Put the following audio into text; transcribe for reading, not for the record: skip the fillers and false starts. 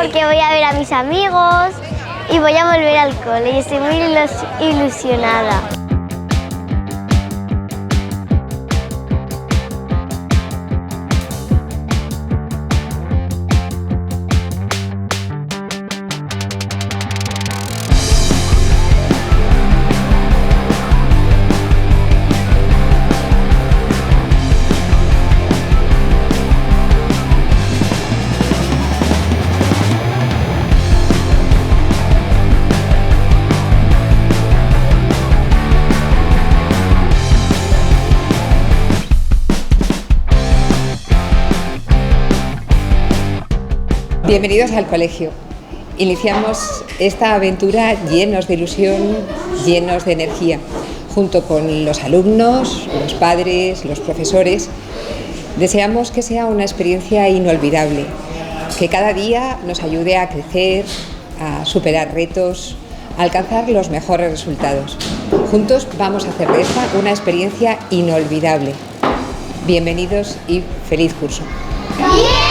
porque voy a ver a mis amigos y voy a volver al cole y estoy muy ilusionada. Bienvenidos al colegio. Iniciamos esta aventura llenos de ilusión, llenos de energía, junto con los alumnos, los padres, los profesores. Deseamos que sea una experiencia inolvidable, que cada día nos ayude a crecer, a superar retos, a alcanzar los mejores resultados. Juntos vamos a hacer de esta una experiencia inolvidable. Bienvenidos y feliz curso. ¡Bien!